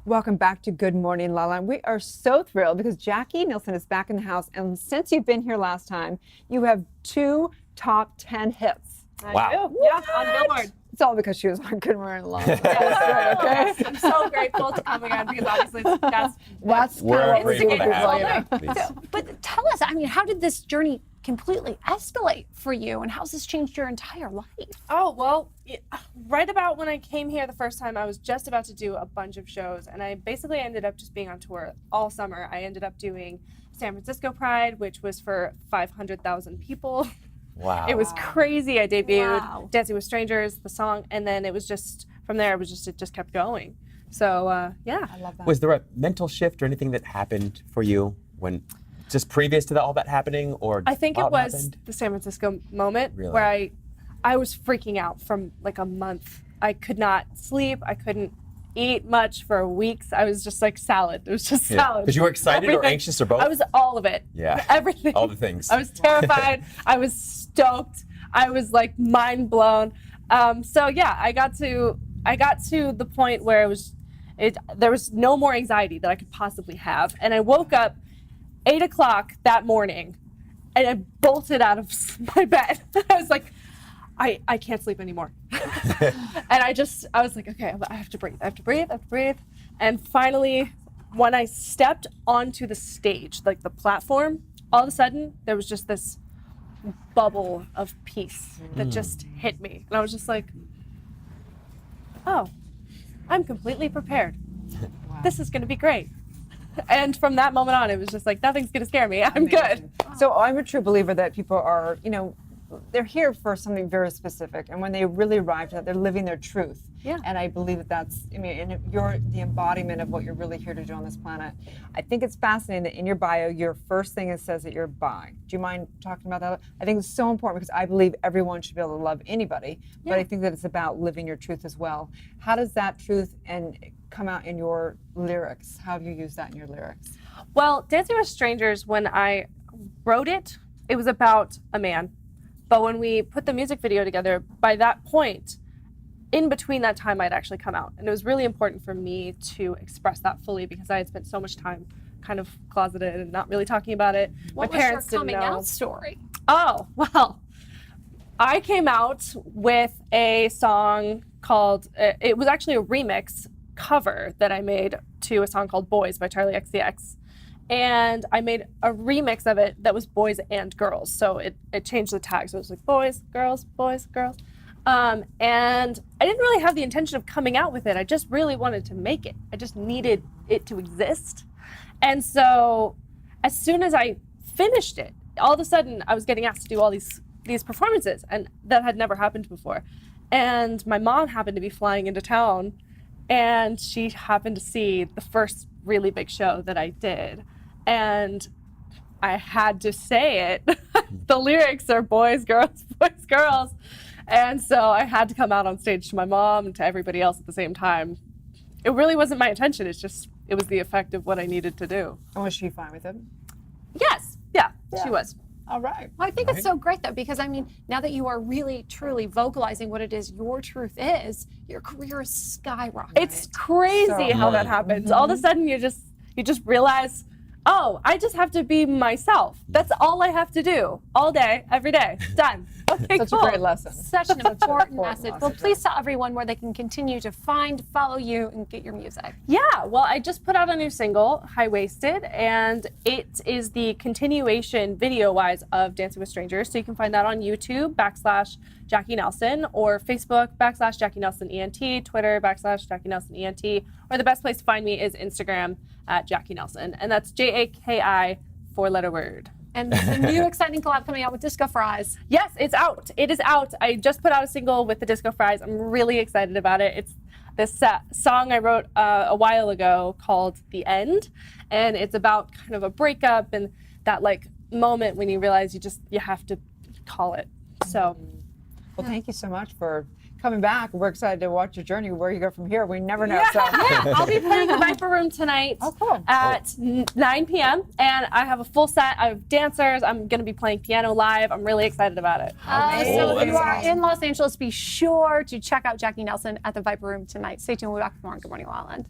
Welcome back to Good Morning, LaLa. And we are so thrilled because Jaki Nilsson is back in the house. And since you've been here last time, you have 2 top 10 hits. Wow. Yeah, on Billboard. It's all because she was on Good Morning, LaLa. Yes, I'm so grateful to come again because obviously that's That's We're kind of what grateful we to do. have you. Please. But tell us, I mean, how did this journey completely escalate for you, and how's this changed your entire life? Oh, well, right about when I came here the first time, I was just about to do a bunch of shows, and I basically ended up just being on tour all summer. I ended up doing San Francisco Pride, which was for 500,000 people. Wow. It was crazy. I debuted Wow. Dancing with Strangers, the song, and then it was just, from there, it just kept going. So, yeah. I love that. Was there a mental shift or anything that happened for you when, just previous to all that happening, or I think while it was happened? the San Francisco moment Really? where I was freaking out from like a month. I could not sleep. I couldn't eat much for weeks. I was just like salad. It was just salad. Because you were excited or Everything. anxious or both? I was all of it. Yeah. Everything. All the things. I was terrified. I was stoked. I was like mind blown. So yeah, I got to the point where there was no more anxiety that I could possibly have. And I woke up 8 o'clock that morning and I bolted out of my bed. I was like, I can't sleep anymore. And I was like, okay, I have to breathe. And finally, when I stepped onto the stage, like the platform, all of a sudden there was just this bubble of peace that just hit me. And I was just like, oh, I'm completely prepared. Wow. This is going to be great. And from that moment on, it was just like, nothing's going to scare me. I'm good. So I'm a true believer that people are, they're here for something very specific. And when they really arrive to that, they're living their truth. Yeah. And I believe and you're the embodiment of what you're really here to do on this planet. I think it's fascinating that in your bio, your first thing it says that you're bi. Do you mind talking about that? I think it's so important because I believe everyone should be able to love anybody, but I think that it's about living your truth as well. How does that truth come out in your lyrics? How have you used that in your lyrics? Well, Dancing with Strangers, when I wrote it, it was about a man. But when we put the music video together, by that point, in between that time, I'd actually come out. And it was really important for me to express that fully because I had spent so much time kind of closeted and not really talking about it. What My was parents your coming didn't know. out story? Oh, well, I came out with a song called, it was actually a remix cover that I made to a song called Boys by Charlie XCX. And I made a remix of it that was boys and girls. So it changed the tag. So it was like boys, girls, boys, girls. And I didn't really have the intention of coming out with it. I just really wanted to make it. I just needed it to exist. And so as soon as I finished it, all of a sudden I was getting asked to do all these performances, and that had never happened before. And my mom happened to be flying into town, and she happened to see the first really big show that I did. And I had to say it. The lyrics are boys, girls, boys, girls. And so I had to come out on stage to my mom and to everybody else at the same time. It really wasn't my intention. It was the effect of what I needed to do. And was she fine with it? Yes. Yeah. She was. All right. Well, I think it's so great, though, because, I mean, now that you are really, truly vocalizing what it is your truth is, your career is skyrocketing. It's crazy how that happens. All of a sudden, you just realize, oh, I just have to be myself. That's all I have to do all day, every day. Done. Okay, Such cool. a great lesson. such an important important message. Well, message. please tell everyone where they can continue to follow you, and get your music. Yeah, well, I just put out a new single, High Waisted, and it is the continuation video-wise of Dancing with Strangers. So you can find that on YouTube, /Jaki Nelson, or Facebook, /Jaki Nelson ENT, Twitter, /Jaki Nelson ENT, or the best place to find me is Instagram @Jaki Nelson, and that's JAKI, 4-letter word. And there's a new exciting collab coming out with Disco Fries. Yes, it's out. It is out. I just put out a single with the Disco Fries. I'm really excited about it. It's this song I wrote a while ago called The End, and it's about kind of a breakup and that like moment when you realize you have to call it. So, Well, thank you so much for coming back. We're excited to watch your journey, where you go from here. We never know. So. yeah, I'll be playing the Viper Room tonight at 9 p.m. And I have a full set of dancers. I'm going to be playing piano live. I'm really excited about it. So if you are awesome. in Los Angeles, be sure to check out Jaki Nelson at the Viper Room tonight. Stay tuned. We'll be back with more on Good Morning, LaLa Land.